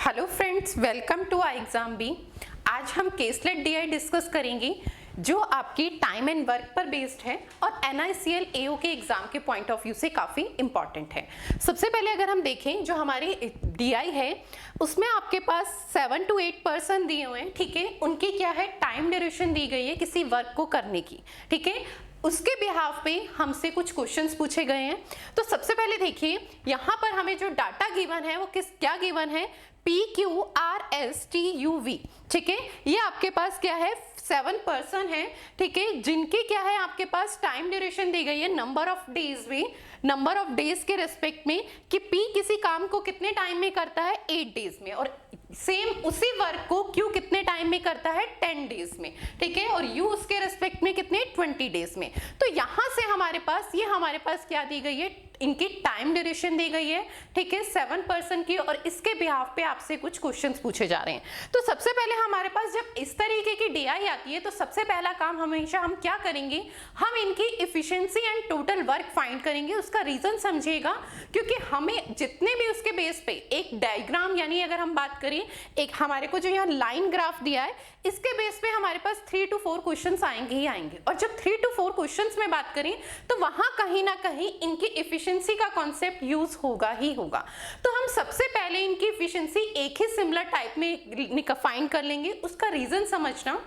Hello friends, welcome to I exam B. आज हम caselet DI discuss करेंगे जो आपकी टाइम एंड वर्क पर बेस्ड है और NICL AO के एग्जाम के पॉइंट ऑफ व्यू से काफ़ी इंपॉर्टेंट है। सबसे पहले अगर हम देखें जो हमारी DI है उसमें आपके पास 7 to 8% दिए हुए हैं, ठीक है। उनकी क्या है, टाइम ड्यूरेशन दी गई है किसी वर्क को करने की, ठीक है। उसके बिहाफ पे हमसे कुछ क्वेश्चंस पूछे गए हैं। तो सबसे पहले देखिए यहाँ पर हमें जो डाटा गिवन है वो क्या गिवन है, PQRSTUV, ठीक है। ये आपके पास क्या है, 7% है, ठीक है, जिनकी क्या है आपके पास टाइम ड्यूरेशन दी गई है नंबर ऑफ डेज में, नंबर ऑफ डेज के रेस्पेक्ट में कि P किसी काम को कितने टाइम में करता है, 8 डेज में, और सेम उसी वर्क को Q कितने टाइम में करता है, 10 डेज में, ठीक है, और U उसके रेस्पेक्ट में कितने, 20 डेज में। तो यहां से हमारे पास क्या दी गई है, इनकी टाइम ड्यूरेशन दी गई है, ठीक है, 7% की, और इसके बिहाफ पे आपसे कुछ क्वेश्चंस पूछे जा रहे हैं। तो सबसे पहले हमारे पास जब इस तरीके की DI आती है तो सबसे पहला काम हमेशा हम क्या करेंगे, हम इनकी efficiency and total work find करेंगे। उसका रीजन समझिएगा, क्योंकि हमें जितने भी उसके बेस पे एक डायग्राम, यानी अगर हम बात करें एक हमारे को जो यहाँ लाइन ग्राफ दिया है, इसके बेस पे हमारे पास 3 to 4 क्वेश्चंस आएंगे ही आएंगे। और जब 3 to 4 क्वेश्चंस में बात करें तो वहां कहीं ना कहीं इनकी इफिशिएंसी का कॉन्सेप्ट यूज होगा ही होगा। तो हम सबसे पहले इनकी इफिशिएंसी एक ही सिमिलर टाइप में फाइंड कर लेंगे। उसका रीजन समझना,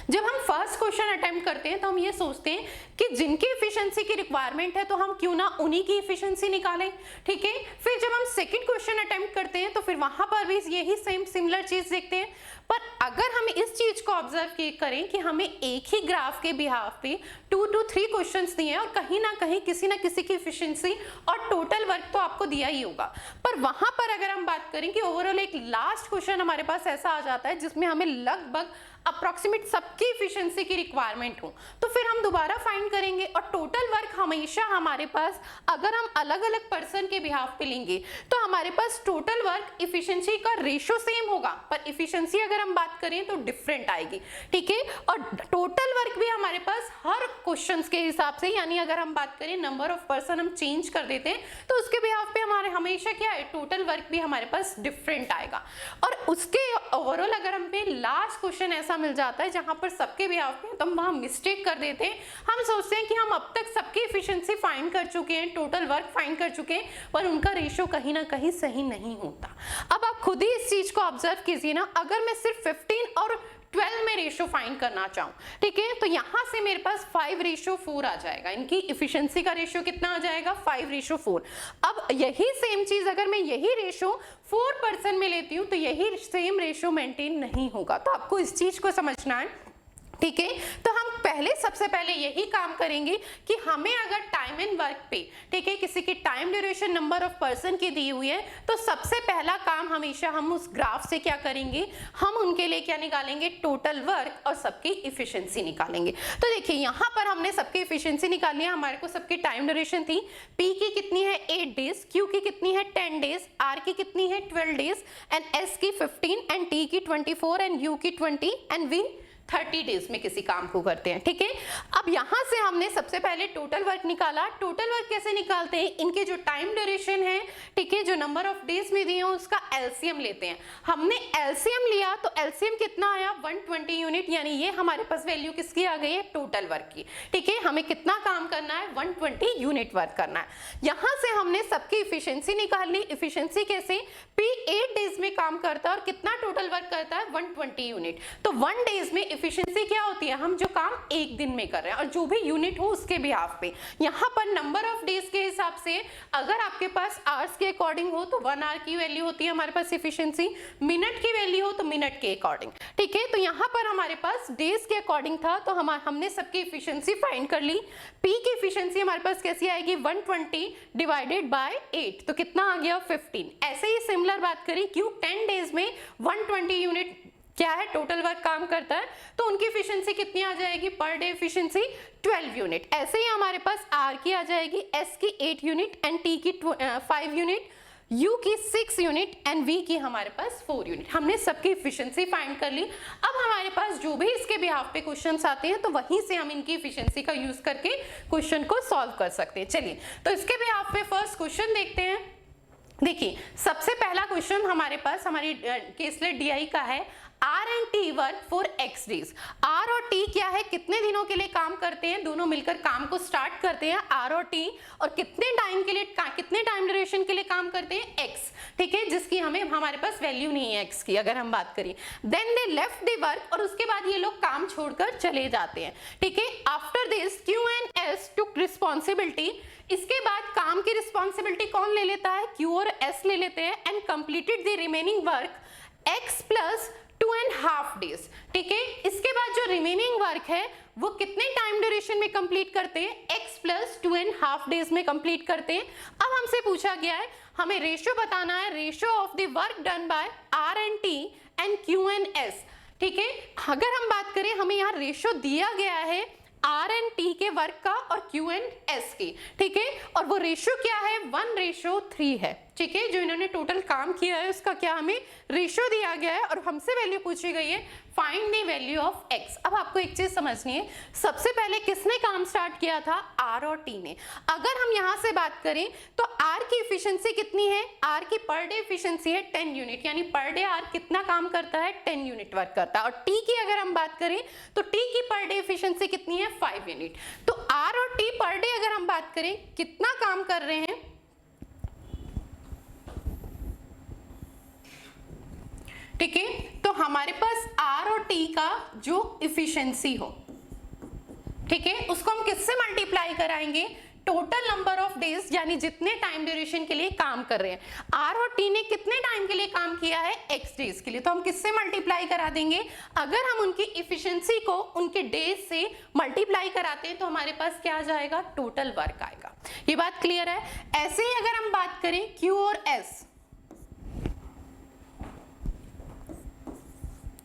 जब हम फर्स्ट क्वेश्चन अटेम्प्ट करते हैं तो हम ये सोचते हैं कि जिनकी इफिशिएंसी की रिक्वायरमेंट है तो हम क्यों ना उन्हीं की इफिशिएंसी निकालें, ठीक है। फिर जब हम सेकंड क्वेश्चन अटेम्प्ट करते हैं तो फिर वहां पर भी यही सेम सिमिलर चीज देखते हैं। पर अगर हम इस चीज को ऑब्जर्व करें कि हमें एक ही ग्राफ के बिहाफ पे 2 to 3 क्वेश्चंस दिए हैं और कहीं ना कहीं किसी ना किसी की इफिशिएंसी और टोटल वर्क तो आपको दिया ही होगा, पर वहां पर अगर हम बात करें कि ओवरऑल एक लास्ट क्वेश्चन हमारे पास ऐसा आ जाता है जिसमें हमें लगभग अप्रोक्सीमेट सबकी इफिशिएंसी की रिक्वायरमेंट हो, तो फिर हम दोबारा फाइंड करेंगे। और टोटल वर्क हमेशा हमारे पास, अगर हम अलग अलग पर्सन के बिहाफ पे लेंगे तो हमारे पास टोटल वर्क इफिशिएंसी का रेशियो सेम होगा, पर इफिशिएंसी अगर हम बात करें तो डिफरेंट आएगी, ठीक है। और टोटल वर्क भी हमारे पास हर क्वेश्चंस के हिसाब से, यानी अगर हम बात करें नंबर ऑफ पर्सन हम चेंज कर देते हैं तो उसके बिहाफ पे हमारे हमेशा क्या है, टोटल वर्क भी हमारे पास डिफरेंट आएगा। और उसके ओवरऑल अगर हम पे लास्ट क्वेश्चन ऐसा मिल जाता है जहां पर सबके बिहाफ पे, तो हम वहां मिस्टेक कर देते हैं। हम सोचते हैं कि हम अब तक सबकी इफिशिएंसी फाइंड कर चुके हैं, टोटल वर्क फाइंड कर चुके हैं, पर उनका रेशियो कहीं ना कहीं सही नहीं होता। अब आप खुद ही इस चीज को ऑब्जर्व कीजिए ना, अगर मैं सिर्फ 15 और 12 में रेशियो फाइंड करना चाहूं, ठीक है, तो यहां से मेरे पास 5:4 आ जाएगा। इनकी इफिशिएंसी का रेशियो कितना आ जाएगा, 5:4। अब यही सेम चीज अगर मैं यही रेशियो 4% में लेती हूं तो यही सेम रेशियो मेंटेन नहीं होगा। तो आपको इस चीज को समझना है, ठीक है। तो हम सबसे पहले यही काम करेंगे कि हमें अगर टाइम एंड वर्क पे, ठीक है, किसी की time duration number of person की दी हुई है तो सबसे पहला काम हमेशा हम उस ग्राफ से क्या करेंगे, हम उनके लिए क्या निकालेंगे, टोटल वर्क और सबकी इफिशिएंसी निकालेंगे। तो देखिए यहाँ पर हमने सबकी इफिशिएंसी निकाली है। हमारे को सबकी टाइम ड्यूरेशन थी, P की कितनी है, 8 डेज, Q की कितनी है, 10 डेज, R की कितनी है, 12 डेज, एंड S की 15, एंड T की 24, एंड U की 20, एंड V 30 डेज में किसी काम को करते हैं, ठीक है। अब यहां से हमने सबसे पहले टोटल वर्क निकाला। टोटल वर्क कैसे निकालते हैं, इनके जो टाइम ड्यूरेशन है, ठीक है, जो नंबर ऑफ डेज में दिए हैं उसका एलसीएम लेते हैं। हमने एलसीएम लिया तो एलसीएम कितना आया, 120 यूनिट, यानी ये हमारे पास वैल्यू किसकी आ गई है, टोटल वर्क की, ठीक है। हमें कितना काम करना है, 120 यूनिट वर्क करना है। यहां से हमने सबकी इफिशिएंसी निकाल ली। इफिशिएंसी कैसे, P 8 डेज में काम करता है और कितना टोटल वर्क करता है, 120 यूनिट। तो 1 डेज में इफिशिएंसी क्या होती है, हम जो काम एक दिन में कर रहे हैं और जो भी यूनिट हो उसके बिहाफ पे। यहाँ पर नंबर ऑफ डेज के हिसाब से अगर आपके पास आवर्स के अकॉर्डिंग हो तो 1 आवर की वैल्यू होती है हमारे पास इफिशिएंसी, मिनट की वैल्यू हो तो मिनट के अकॉर्डिंग, ठीक है। तो यहाँ पर हमारे पास डेज के अकॉर्डिंग था तो हमने सबकी इफिशिएंसी फाइंड कर ली। P की इफिशिएंसी हमारे पास कैसी आएगी, 120 डिवाइडेड बाय 8, तो कितना आ गया, 15। ऐसे ही सिमिलर बात करें, Q 10 डेज में 120 यूनिट क्या है, टोटल वर्क काम करता है, तो उनकी इफिशिएंसी कितनी आ जाएगी, पर डे इफिशिएंसी 12 यूनिट। ऐसे ही हमारे पास R की आ जाएगी, S की 8 यूनिट, एंड T की 5 यूनिट, U की 6 यूनिट, एंड V की हमारे पास 4 यूनिट। हमने सबकी इफिशिएंसी फाइंड कर ली। अब हमारे पास जो भी इसके बिहाफ पे क्वेश्चंस आते हैं तो वहीं से हम इनकी इफिशिएंसी का यूज करके क्वेश्चन को सॉल्व कर सकते हैं। चलिए, तो इसके बिहाफ पे फर्स्ट क्वेश्चन देखते हैं। देखिए सबसे पहला क्वेश्चन हमारे पास हमारी केसलेट डीआई का है, R and T work for X days. R और टी क्या है, कितने दिनों के लिए काम करते हैं, दोनों मिलकर काम को स्टार्ट करते हैं आर और टी, और कितने टाइम के लिए, कितने टाइम ड्यूरेशन के लिए काम करते हैं, एक्स, ठीक है, जिसकी हमें हमारे पास वैल्यू नहीं है एक्स की अगर हम बात करें। Then they left the work, और उसके बाद ये लोग काम छोड़कर चले जाते हैं, ठीक है। After this Q and S took responsibility, इसके बाद काम की रिस्पॉन्सिबिलिटी कौन ले लेता है, क्यू और एस ले लेते हैं, and completed the remaining work ex plus 2.5 days, ठीक है। इसके बाद जो रिमेनिंग वर्क है वो कितने टाइम ड्यूरेशन में कंप्लीट करते हैं, x प्लस 2.5 डेज में कंप्लीट करते हैं। अब हमसे पूछा गया है, हमें रेशियो बताना है, ratio of the work done by R and T and Q and S, ठीक है। अगर हम बात करें, हमें यहाँ रेशियो दिया गया है आर एंड टी के वर्क का और क्यू एंड एस की, ठीक है, और वो रेशियो क्या है, 1:3 है, ठीक है। जो इन्होंने टोटल काम किया है उसका क्या हमें रेशियो दिया गया है, और हमसे वैल्यू पूछी गई है, find the value of x. अब आपको एक चीज समझनी है, सबसे पहले किसने काम स्टार्ट किया था, आर और टी ने। अगर हम यहां से बात करें तो आर की एफिशिएंसी कितनी है, आर की पर डे एफिशिएंसी है 10 यूनिट, यानी पर डे आर कितना काम करता है, 10 यूनिट वर्क करता है। और टी की अगर हम बात करें तो टी की पर डे एफिशिएंसी कितनी है, 5 यूनिट। तो आर और टी पर डे अगर हम बात करें कितना काम कर रहे हैं, ठीक है, तो हमारे पास आर और टी का जो इफिशिएंसी हो, ठीक है, उसको हम किससे मल्टीप्लाई कराएंगे, टोटल नंबर ऑफ डेज, यानी जितने टाइम ड्यूरेशन के लिए काम कर रहे हैं। आर और टी ने कितने टाइम के लिए काम किया है, एक्स डेज के लिए, तो हम किससे मल्टीप्लाई करा देंगे, अगर हम उनकी इफिशिएंसी को उनके डेज से मल्टीप्लाई कराते हैं तो हमारे पास क्या आ जाएगा, टोटल वर्क आएगा। ये बात क्लियर है। ऐसे ही अगर हम बात करें क्यू और एस,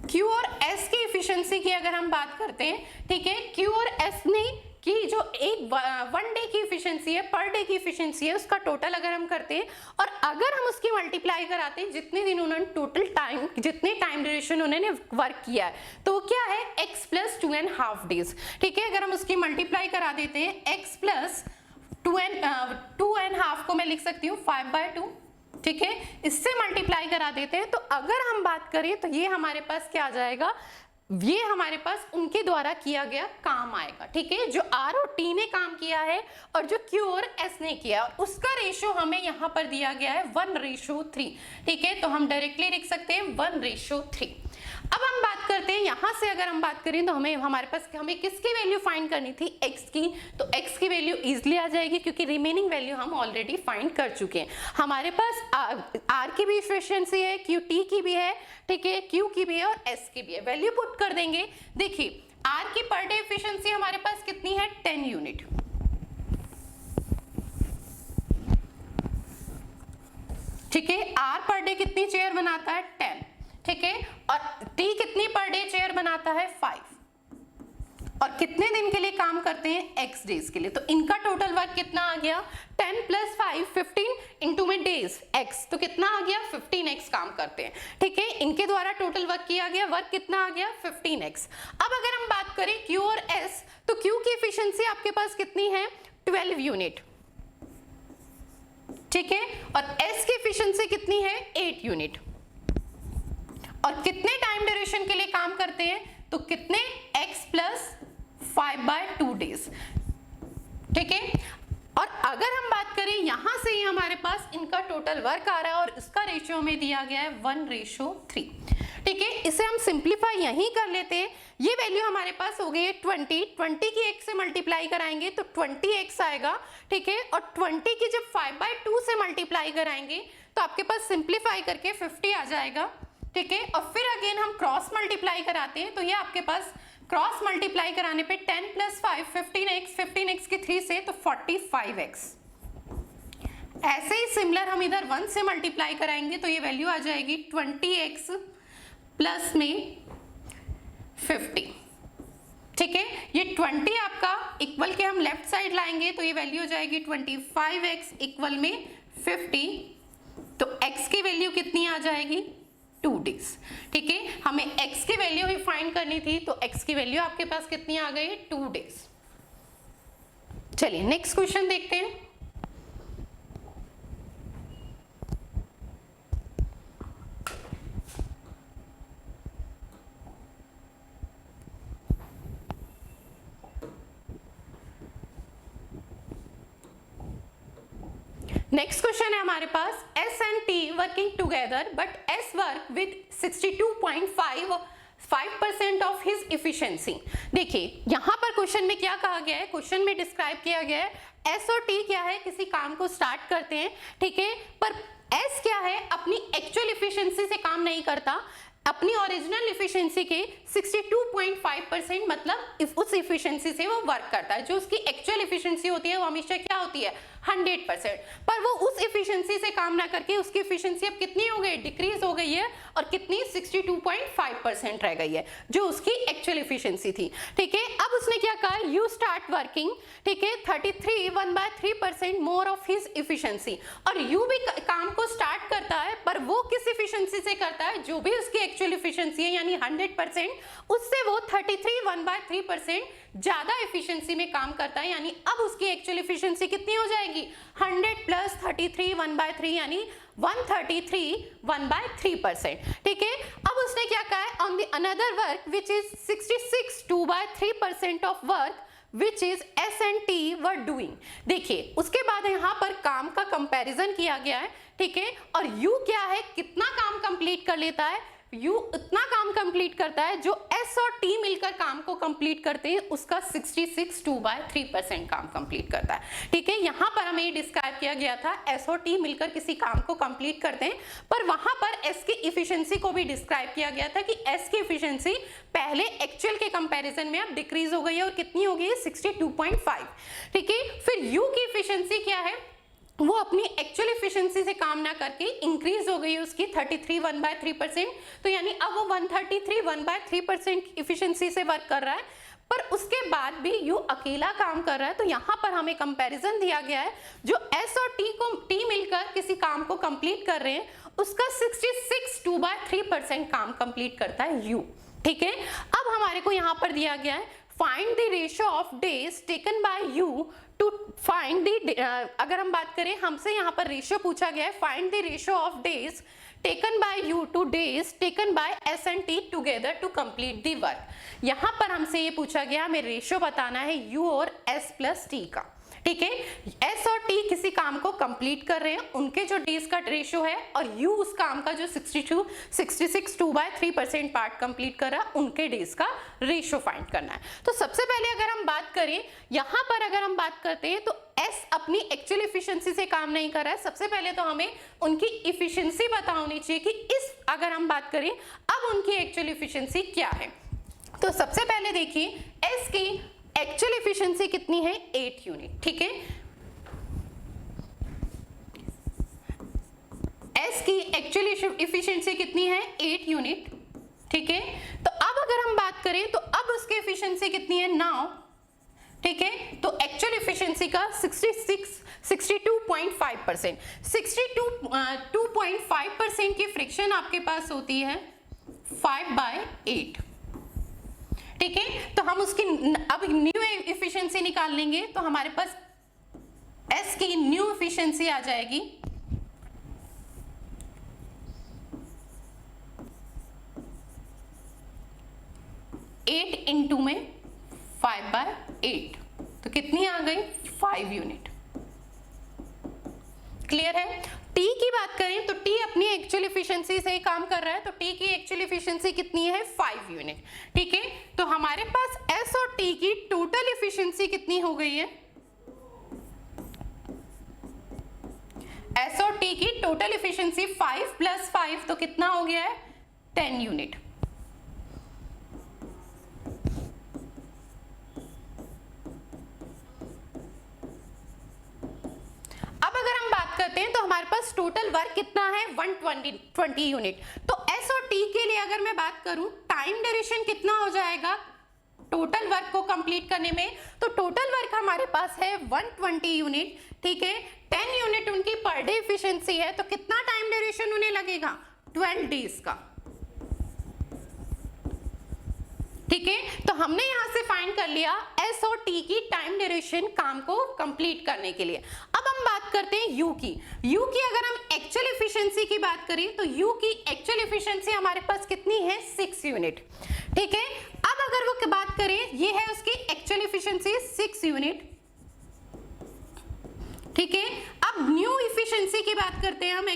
क्यू और एस की एफिशिएंसी की अगर हम बात करते हैं, ठीक है, क्यू और एस ने की जो एक 1 डे की एफिशिएंसी है, पर डे की एफिशिएंसी है, उसका टोटल अगर हम करते हैं और अगर हम उसकी मल्टीप्लाई कराते हैं जितने दिन उन्होंने टोटल टाइम, जितने टाइम ड्यूरेशन उन्होंने वर्क किया है, तो क्या है, x प्लस 2.5 डेज, ठीक है। अगर हम उसकी मल्टीप्लाई करा देते हैं, x प्लस 2.5 को मैं लिख सकती हूँ 5/2, ठीक है, इससे मल्टीप्लाई करा देते हैं, तो अगर हम बात करें तो ये हमारे पास क्या आ जाएगा, ये हमारे पास उनके द्वारा किया गया काम आएगा, ठीक है, जो आर और टी ने काम किया है और जो क्यू और एस ने किया, उसका रेशियो हमें यहाँ पर दिया गया है 1:3, ठीक है, तो हम डायरेक्टली लिख सकते हैं 1:3। अब हम बात करते हैं, यहां से अगर हम बात करें तो हमारे पास हमें किसकी वैल्यू फाइंड करनी थी, x की, तो x की वैल्यू इजीली आ जाएगी क्योंकि रिमेनिंग वैल्यू हम ऑलरेडी फाइंड कर चुके हैं। हमारे पास r की भी एफिशिएंसी है, q t की भी है, ठीक है, q की भी है और s की भी है, वैल्यू पुट कर देंगे। देखिए r की पर डे एफिशिएंसी हमारे पास कितनी है, 10 यूनिट, ठीक है, r पर डे कितनी चेयर बनाता है, 10, ठीक है, और t कितनी पर डे चेयर बनाता है, 5, और कितने दिन के लिए काम करते हैं, x डेज के लिए। तो इनका टोटल वर्क कितना आ गया, 10 + 5 15 इंटू में डेज x, तो कितना आ गया, 15x काम करते हैं, ठीक है, इनके द्वारा टोटल वर्क किया गया, वर्क कितना आ गया, 15x। अब अगर हम बात करें q और s, तो q की एफिशिएंसी आपके पास कितनी है, 12 यूनिट, ठीक है, और s की एफिशिएंसी कितनी है, 8 यूनिट, और कितने टाइम ड्यूरेशन के लिए काम करते हैं, तो कितने, x प्लस 5/2 डेज, ठीक है। और अगर हम बात करें यहां से ही हमारे पास इनका टोटल वर्क आ रहा है और इसका रेशियो में दिया गया है 1:3, ठीक है। इसे हम सिंप्लीफाई यहीं कर लेते हैं, ये वैल्यू हमारे पास हो गई है 20 की x से मल्टीप्लाई कराएंगे तो 20x आएगा, ठीक है, और 20 की जब 5/2 से मल्टीप्लाई कराएंगे तो आपके पास सिंप्लीफाई करके 50 आ जाएगा, ठीक है, और फिर अगेन हम क्रॉस मल्टीप्लाई कराते हैं तो ये आपके पास क्रॉस मल्टीप्लाई कराने पे 10 + 5 15x, 15x की 3 से तो 45x। ऐसे ही सिमिलर हम इधर 1 से मल्टीप्लाई कराएंगे तो ये वैल्यू आ जाएगी 20x प्लस में 50, ठीक है, ये 20 आपका इक्वल के हम लेफ्ट साइड लाएंगे तो ये वैल्यू हो जाएगी 25x इक्वल में 50, तो x की वैल्यू कितनी आ जाएगी, 2 डेज, ठीक है, हमें x की वैल्यू ही फाइंड करनी थी तो x की वैल्यू आपके पास कितनी आ गई, 2 डेज। चलिए नेक्स्ट क्वेश्चन देखते हैं। नेक्स्ट क्वेश्चन है हमारे पास, S and T working together but S work with 62.5% of his efficiency. देखिए यहाँ पर क्वेश्चन में क्या कहा गया है, क्वेश्चन में डिस्क्राइब किया गया है S और T क्या है, किसी काम को स्टार्ट करते हैं, ठीक है, पर S क्या है, अपनी एक्चुअल इफिशिएंसी से काम नहीं करता, अपनी ओरिजिनल इफिशिएंसी के 62.5% मतलब उस इफिशिएंसी से वो वर्क करता है। जो उसकी एक्चुअल इफिशिएंसी होती है वो हमेशा क्या होती है, 100%, पर वो उस इफिशिएंसी से काम ना करके उसकी इफिशिएंसी अब कितनी हो गई, डिक्रीज हो गई है, और कितनी 62.5% रह गई है जो उसकी एक्चुअल इफिशिएंसी थी, ठीक है। अब उसने क्या कहा, यू स्टार्ट वर्किंग, ठीक है, 33 मोर ऑफ हिज इफिशिएंसी, और यू भी काम को स्टार्ट करता है, पर वो किस इफिशिएंसी से करता है, जो भी उसकी एक्चुअल इफिशिएंसी है यानी 100%, उससे वो 33 ज्यादा इफिशिएंसी में काम करता है, यानी अब उसकी एक्चुअल इफिशिएंसी कितनी हो जाएगी, 100 प्लस 33 यानी 133 ठीक है। अब उसने क्या कहा है, on the another work which is 66 of work which is S and T were doing. देखिए उसके बाद यहाँ पर काम का कंपैरिजन किया गया है, ठीक है, और U क्या है, कितना काम कंप्लीट कर लेता है, U उतना काम कंप्लीट करता है जो S और T मिलकर काम को कंप्लीट करते हैं, उसका 66/3% काम कंप्लीट करता है, ठीक है। यहाँ पर हमें डिस्क्राइब किया गया था S और T मिलकर किसी काम को कंप्लीट करते हैं, पर वहां पर S की इफिशिएंसी को भी डिस्क्राइब किया गया था कि S की इफिशिएंसी पहले एक्चुअल के कंपैरिजन में अब डिक्रीज हो गई है और कितनी हो गई है, 62.5, ठीक है। फिर U की इफिशिएंसी क्या है, वो अपनी एक्चुअल इफिशिएंसी से काम ना करके इंक्रीज हो गई उसकी 33 तो यानी अब वो 133 इफिशिएंसी से वर्क कर रहा है, पर उसके बाद भी यू अकेला काम कर रहा है। तो यहाँ पर हमें कंपैरिजन दिया गया है, जो S और T मिलकर किसी काम को कंप्लीट कर रहे हैं उसका 66/3% काम कंप्लीट करता है यू, ठीक है। अब हमारे को यहाँ पर दिया गया है, find the ratio of days taken by U to find the, अगर हम बात करें हमसे यहाँ पर रेशियो पूछा गया है, find the ratio of days taken by U to days taken by S and T together to complete the work. यहाँ पर हमसे ये पूछा गया, हमें रेशियो बताना है U और S प्लस T का, ठीक है। S और T किसी काम को कंप्लीट कर रहे हैं, उनके जो डेज का रेशियो है, और U उस काम का जो 66/3% पार्ट कंप्लीट कर रहा है, उनके डेज का रेशियो फाइंड करना है। तो सबसे पहले अगर हम बात करें, यहाँ पर अगर हम बात करते हैं तो S अपनी एक्चुअल इफिशिएंसी से काम नहीं कर रहा है, सबसे पहले तो हमें उनकी इफिशिएंसी पता होनी चाहिए कि इस अगर हम बात करें अब उनकी एक्चुअल इफिशिएंसी क्या है। तो सबसे पहले देखिए S की एक्चुअल इफिशिएंसी कितनी है, 8 यूनिट, ठीक है। S की एक्चुअल इफिशिएंसी कितनी है, 8 यूनिट, ठीक है। तो अब अगर हम बात करें तो अब उसकी इफिशिएंसी कितनी है, 9, ठीक है। तो एक्चुअल इफिशिएंसी का 62.5%, 62.5% की फ्रिक्शन आपके पास होती है 5/8, ठीक है। तो हम उसकी अब न्यू इफिशिएंसी निकाल लेंगे, तो हमारे पास S की न्यू इफिशिएंसी आ जाएगी 8 इंटू में 5/8, तो कितनी आ गई, 5 यूनिट। क्लियर है। T की बात करें तो T अपनी एक्चुअल इफिशिएंसी से काम कर रहा है, तो T की एक्चुअल इफिशिएंसी कितनी है, 5 यूनिट, ठीक है। तो हमारे पास S और T की टोटल इफिशिएंसी कितनी हो गई है, S और T की टोटल इफिशिएंसी 5 + 5 तो कितना हो गया है, 10 यूनिट। करते हैं तो हमारे पास टोटल वर्क कितना है, 120 यूनिट। तो S और T के लिए अगर मैं बात करूं टाइम ड्यूरेशन कितना हो जाएगा टोटल वर्क को कंप्लीट करने में, तो टोटल वर्क हमारे पास है 120 यूनिट, ठीक है। 10 यूनिट उनकी पर डे एफिशिएंसी है, तो कितना टाइम ड्यूरेशन उन्हें लगेगा, 12 डेज का, ठीक है। तो हमने यहां से फाइंड कर लिया S और T की टाइम ड्यूरेशन काम को कंप्लीट करने के लिए। अब हम बात करते हैं U की। U की अगर हम एक्चुअल एफिशिएंसी की बात करें तो U की एक्चुअल एफिशिएंसी हमारे पास कितनी है, 6 यूनिट, ठीक है। अब अगर वो बात करें, ये है उसकी एक्चुअल एफिशिएंसी 6 यूनिट, ठीक है। अब अब न्यू इफिशिएंसी की बात करते हैं हम।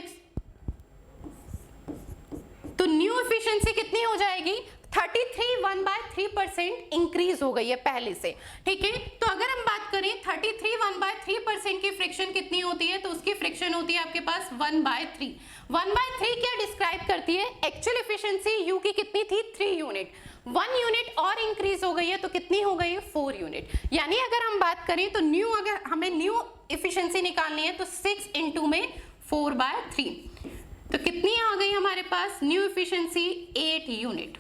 तो न्यू इफिशिएंसी कितनी हो जाएगी, 33 1/3% इंक्रीज हो गई है पहले से, ठीक है। तो अगर हम बात करें 33 1/3% की फ्रिक्शन कितनी होती है, तो उसकी फ्रिक्शन होती है आपके पास 1/3। 1/3 क्या डिस्क्राइब करती है, एक्चुअल एफिशिएंसी यू की कितनी थी, 3 यूनिट, 1 यूनिट और इंक्रीज हो गई है, तो कितनी हो गई है, 4 यूनिट। यानी अगर हम बात करें तो न्यू, अगर हमें न्यू एफिशिएंसी निकालनी है तो 6 इंटू में 4/3, तो कितनी आ गई हमारे पास न्यू एफिशिएंसी, 8 यूनिट।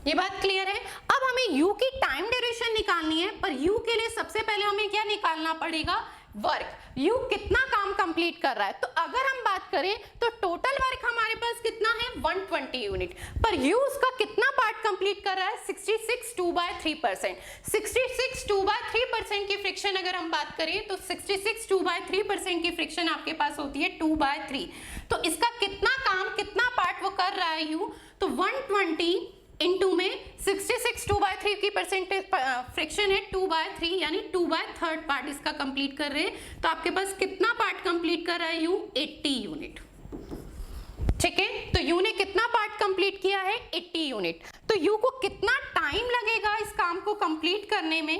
ये बात क्लियर है। अब हमें U की टाइम ड्यूरेशन निकालनी है, पर U के लिए सबसे पहले हमें क्या निकालना पड़ेगा, वर्क। U कितना काम कंप्लीट कर रहा है, तो अगर हम बात करें तो टोटल वर्क हमारे पास कितना है, 120 यूनिट, पर U उसका कितना पार्ट कंप्लीट कर रहा है, 66 2/3%। 66 2/3% की फ्रिक्शन अगर हम बात करें तो 66 2/3% की फ्रिक्शन आपके पास होती है 2/3। तो इसका कितना काम, कितना पार्ट वो कर रहा है U, तो 120 इंटू में 66 2/3 की परसेंटेज फ्रिक्शन है 2/3, यानी 2/3 पार्ट इसका कंप्लीट कर रहे हैं। तो आपके पास कितना पार्ट कंप्लीट कर रहा है यू, 80 यूनिट, ठीक है। तो यू ने कितना पार्ट कंप्लीट किया है, 80 यूनिट। तो यू को कितना टाइम लगेगा इस काम को कंप्लीट करने में,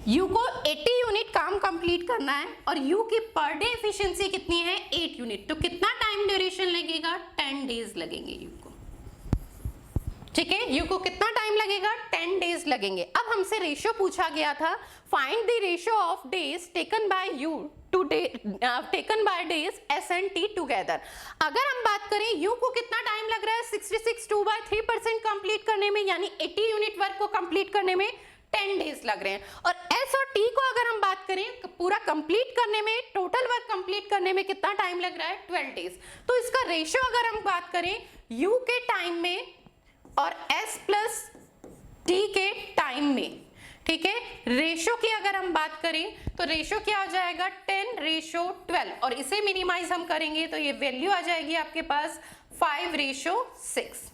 U को 80 यूनिट काम कंप्लीट करना है और U की पर डे एफिशिएंसी कितनी है, 8 यूनिट। तो कितना टाइम ड्यूरेशन लगेगा, 10 डेज लगेंगे U को, ठीक है। U को कितना टाइम लगेगा, 10 डेज लगेंगे। अब हमसे रेशियो पूछा गया था, find the ratio of days taken bye U taken by days S and T together. अगर हम बात करें U को कितना टाइम लग रहा है 66 2/3% कंप्लीट करने में, यानी 80 यूनिट वर्क को कंप्लीट करने में 10 डेज लग रहे हैं, और S और T को अगर हम बात करें पूरा कंप्लीट करने में, टोटल वर्क कंप्लीट करने में कितना टाइम लग रहा है, 12 डेज। तो इसका रेशियो अगर हम बात करें U के टाइम में और S प्लस T के टाइम में, ठीक है, रेशियो की अगर हम बात करें तो रेशियो क्या हो जाएगा, 10:12, और इसे मिनिमाइज हम करेंगे तो ये वैल्यू आ जाएगी आपके पास 5:6।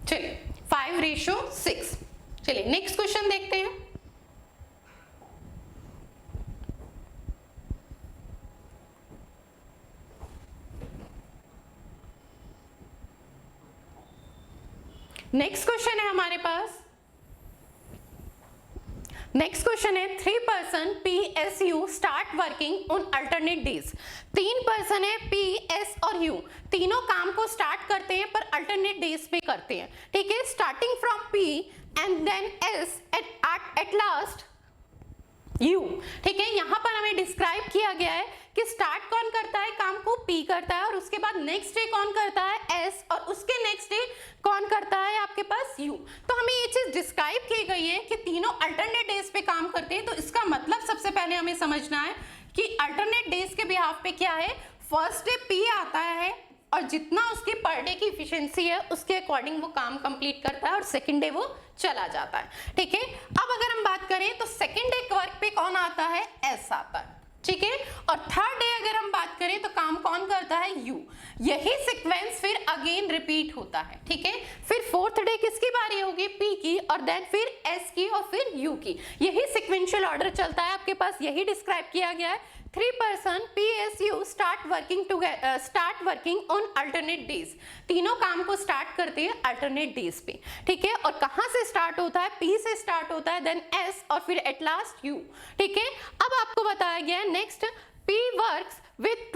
चलिए 5:6। चलिए नेक्स्ट क्वेश्चन देखते हैं। नेक्स्ट क्वेश्चन है हमारे पास, नेक्स्ट क्वेश्चन है 3 person PSU start working on alternate days. 3 person है P, S और U, तीनों काम को स्टार्ट करते हैं पर अल्टरनेट डेज पे करते हैं, ठीक है। Starting from P and then S at last U, ठीक है। यहाँ पर हमें डिस्क्राइब किया गया है कि स्टार्ट कौन करता है, काम को P करता है, और उसके बाद नेक्स्ट डे कौन करता है, S, और उसके नेक्स्ट डे कौन करता है आपके पास U। तो हमें ये चीज डिस्क्राइब की गई है कि तीनों अल्टरनेट डेज पे काम करते हैं। तो इसका मतलब सबसे पहले हमें समझना है कि अल्टरनेट डेज के बिहाफ पे क्या है, फर्स्ट डे P आता है और जितना उसकी पर डे की इफिशिएंसी है उसके अकॉर्डिंग वो काम कंप्लीट करता है, और सेकंड डे वो चला जाता है, ठीक है। अब अगर हम बात करें तो सेकंड डे वर्क पे कौन आता है, S आता है, ठीक है। और थर्ड डे अगर हम बात करें तो काम कौन करता है, U। यही सीक्वेंस फिर अगेन रिपीट होता है, ठीक है। फिर फोर्थ डे किसकी बारी होगी, P की, और देन फिर S की, और फिर U की। यही सिक्वेंशियल ऑर्डर चलता है आपके पास, यही डिस्क्राइब किया गया है। 3 person PSU start working on alternate days. तीनों काम को स्टार्ट करते हैं अल्टरनेट डेज पे, ठीक है। और कहां से स्टार्ट होता है, P से स्टार्ट होता है, देन S, और फिर एट लास्ट U, ठीक है। अब आपको बताया गया है next, P works with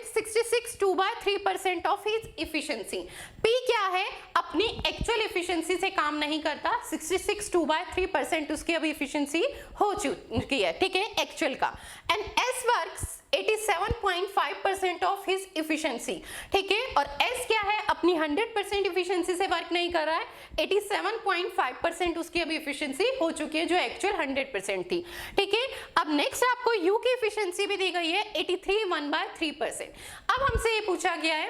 66 2/3% of his efficiency। P क्या है, अपनी एक्चुअल एफिशिएंसी से काम नहीं करता, 66 2/3% उसकी अभी एफिशिएंसी हो चुकी है, ठीक है, एक्चुअल का। And S works 87.5% of his efficiency, ठीक है। और S क्या है, अपनी 100% इफिशिएंसी से वर्क नहीं कर रहा है, 87.5% उसकी अभी इफिशिएंसी हो चुकी है जो एक्चुअल 100% थी, ठीक है। अब नेक्स्ट आपको U की इफिशिएंसी भी दी गई है 83 1/3%। अब हमसे ये पूछा गया है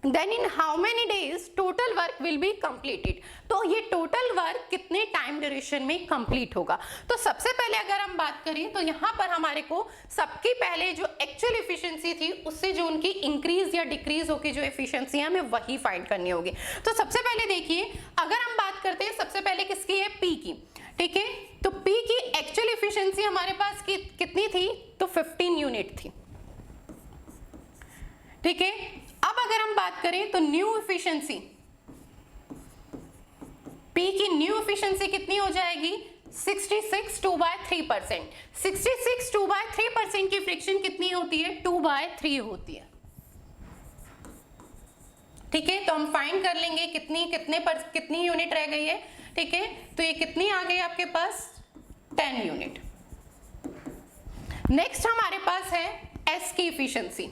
then in how many days total work will be completed. तो ये टोटल वर्क कितने टाइम ड्यूरेशन में कंप्लीट होगा। तो सबसे पहले अगर हम बात करें तो यहाँ पर हमारे को सबके पहले जो एक्चुअल एफिशिएंसी थी उससे जो उनकी इंक्रीज या डिक्रीज होकर जो एफिशिएंसी है हमें वही फाइंड करनी होगी। तो सबसे पहले देखिए, अगर हम बात करते हैं सबसे पहले किसकी है, पी की, ठीक है। तो पी की एक्चुअल एफिशिएंसी हमारे पास कितनी थी, तो 15 यूनिट थी, ठीक है। अब अगर हम बात करें तो न्यू एफिशिएंसी, पी की न्यू एफिशिएंसी कितनी हो जाएगी, 66 2/3%। 66 2/3% की फ्रिक्शन कितनी होती है, 2/3 होती है, ठीक है। तो हम फाइंड कर लेंगे कितनी यूनिट रह गई है, ठीक है। तो ये कितनी आ गई आपके पास, 10 यूनिट। नेक्स्ट हमारे पास है एस की एफिशिएंसी।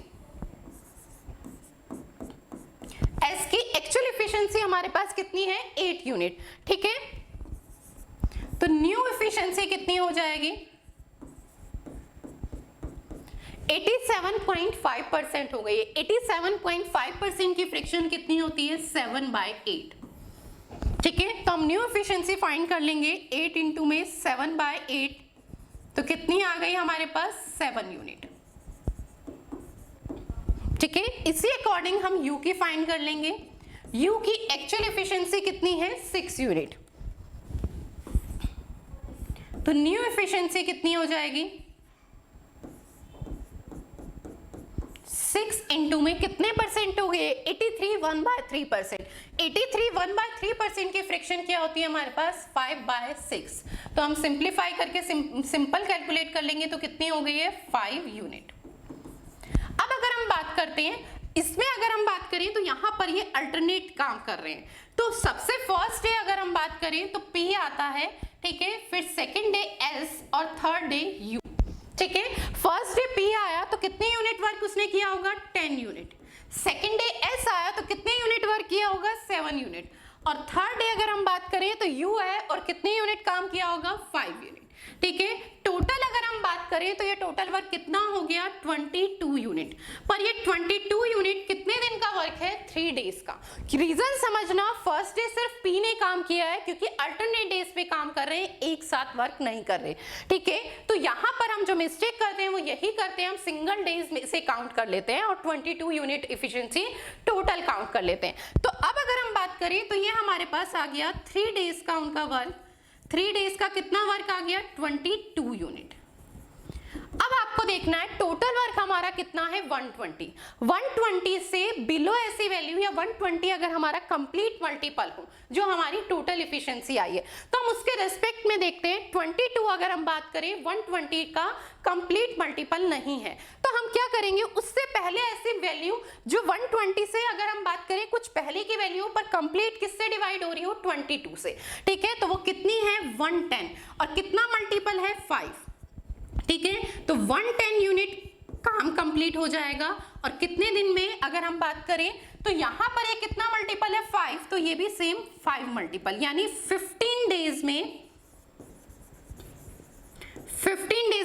एस की एक्चुअल एफिशिएंसी हमारे पास कितनी है, 8 यूनिट, ठीक है। तो न्यू एफिशिएंसी कितनी हो जाएगी, 87.5% हो गई है। 87.5% की फ्रिक्शन कितनी होती है, 7/8, ठीक है। तो हम न्यू एफिशिएंसी फाइंड कर लेंगे, 8 इंटू में 7/8, तो कितनी आ गई हमारे पास, 7 यूनिट, ठीक है। इसी अकॉर्डिंग हम यू की फाइंड कर लेंगे। यू की एक्चुअल एफिशिएंसी कितनी है, 6 यूनिट। तो न्यू एफिशिएंसी कितनी हो जाएगी, 6 इंटू में कितने परसेंट हो गए, 83 1/3%। 83 1/3% की फ्रिक्शन क्या होती है हमारे पास, 5/6। तो हम सिंप्लीफाई करके सिंपल कैलकुलेट कर लेंगे तो कितनी हो गई है, 5 यूनिट। अब अगर हम बात करते हैं इसमें, अगर हम बात करें तो यहां पर ये अल्टरनेट काम कर रहे हैं। तो सबसे फर्स्ट डे अगर हम बात करें तो पी आता है, ठीक है, फिर सेकंड डे एस और थर्ड डे यू, ठीक है। फर्स्ट डे पी आया तो कितने यूनिट वर्क उसने किया होगा, 10 यूनिट। सेकंड डे एस आया तो कितने यूनिट वर्क किया होगा, 7 यूनिट। और थर्ड डे अगर हम बात करें तो यू है और कितने यूनिट काम किया होगा, 5 यूनिट, ठीक है। टोटल अगर हम बात करें तो ये टोटल वर्क कितना हो गया, 22 यूनिट। पर ये 22 यूनिट कितने दिन का वर्क है, 3 डेज का। रीजन समझना, फर्स्ट डे सिर्फ पी ने काम किया है क्योंकि अल्टरनेट डेज पे काम कर रहे हैं, एक साथ वर्क नहीं कर रहे, ठीक है। तो यहाँ पर हम जो मिस्टेक करते हैं वो यही करते हैं, हम सिंगल डेज में से काउंट कर लेते हैं और 22 यूनिट एफिशिएंसी टोटल काउंट कर लेते हैं। तो अब अगर हम बात करें तो ये हमारे पास आ गया 3 डेज का उनका वर्क। 3 डेज का कितना वर्क आ गया, 22 यूनिट। अब आपको देखना है टोटल वर्क हमारा कितना है, 120। 120 से बिलो ऐसी वैल्यू या 120 अगर हमारा कंप्लीट मल्टीपल हो जो हमारी टोटल एफिशिएंसी आई है तो हम उसके रेस्पेक्ट में देखते हैं 22 अगर हम बात करें 120 का कंप्लीट मल्टीपल नहीं है तो हम क्या करेंगे, उससे पहले ऐसी वैल्यू जो 120 से अगर हम बात करें कुछ पहले की वैल्यू पर कंप्लीट किससे डिवाइड हो रही हो, 22 से, ठीक है। तो वो कितनी है, 110 और कितना मल्टीपल है, 5, ठीक है। तो 110 यूनिट काम कंप्लीट हो जाएगा और कितने दिन में अगर हम बात करें तो यहां पर ये कितना मल्टीपल है, 5, तो ये भी सेम 5 मल्टीपल, यानी 15 डेज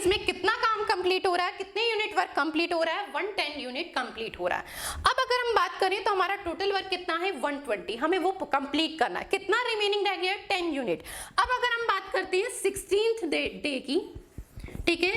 में कितना काम कंप्लीट हो रहा है, कितने यूनिट वर्क कंप्लीट हो रहा है, 110 यूनिट कंप्लीट हो रहा है। अब अगर हम बात करें तो हमारा टोटल वर्क कितना है, 120, हमें वो कंप्लीट करना है, कितना रिमेनिंग रह गया, 10 यूनिट। अब अगर हम बात करते हैं 16th डे की, ठीक है,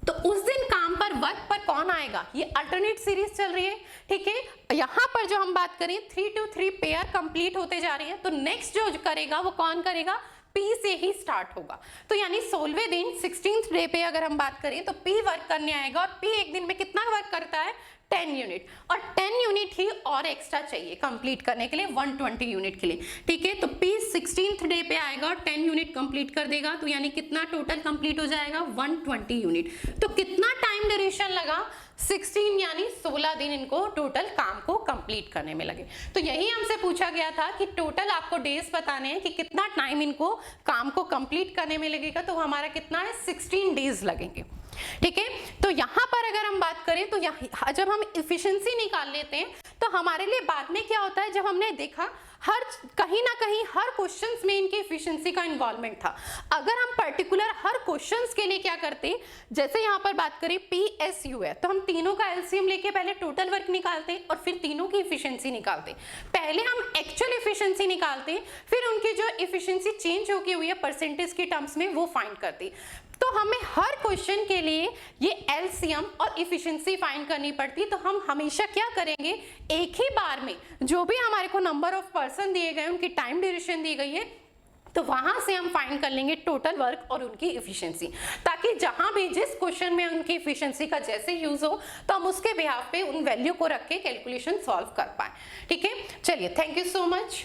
तो उस दिन काम पर वर्क पर कौन आएगा, ये अल्टरनेट सीरीज चल रही है, ठीक है। यहां पर जो हम बात करें 3 to 3 पेयर कंप्लीट होते जा रही है तो नेक्स्ट जो करेगा वो कौन करेगा, पी से ही स्टार्ट होगा। तो यानी 16वें दिन 16th डे पे अगर हम बात करें तो पी वर्क करने आएगा और पी एक दिन में कितना वर्क करता है, 10 यूनिट, और 10 यूनिट ही और एक्स्ट्रा चाहिए कंप्लीट करने के लिए 120 यूनिट के लिए, ठीक है। तो P 16th डे पे आएगा और 10 यूनिट कंप्लीट कर देगा तो यानी कितना टोटल कंप्लीट हो जाएगा, 120 यूनिट। तो कितना टाइम ड्यूरेशन लगा, 16 यानी 16 दिन इनको टोटल काम को कंप्लीट करने में लगे। तो यही हमसे पूछा गया था कि टोटल आपको डेज बताने हैं कि कितना टाइम इनको काम को कंप्लीट करने में लगेगा, तो हमारा कितना है, 16 डेज लगेंगे, ठीक है। तो यहां पर अगर हम बात करें तो जब हम एफिशिएंसी निकाल लेते हैं तो हमारे लिए बाद में क्या होता है, जब हमने देखा हर कहीं ना कहीं हर क्वेश्चंस में इनकी एफिशिएंसी का इन्वॉल्वमेंट था। अगर हम पर्टिकुलर हर क्वेश्चंस के लिए क्या करते, जैसे यहाँ पर बात करें PSU है, तो हम तीनों का एलसीएम लेके पहले टोटल वर्क निकालते और फिर तीनों की एफिशिएंसी निकालते। पहले हम एक्चुअल एफिशिएंसी निकालते, फिर उनकी जो एफिशिएंसी चेंज होके हुई है परसेंटेज के टर्म्स में वो फाइंड करते। तो हमें हर क्वेश्चन के लिए ये एलसीएम और एफिशिएंसी फाइंड करनी पड़ती। तो हम हमेशा क्या करेंगे, एक ही बार में जो भी हमारे को नंबर ऑफ पर्सन दिए गए, उनकी टाइम ड्यूरेशन दी गई है, तो वहां से हम फाइंड कर लेंगे टोटल वर्क और उनकी एफिशिएंसी, ताकि जहां भी जिस क्वेश्चन में उनकी एफिशिएंसी का जैसे यूज हो तो हम उसके बिहाफ पे उन वैल्यू को रख के कैलकुलेशन सॉल्व कर पाए। ठीक है, चलिए, थैंक यू सो मच।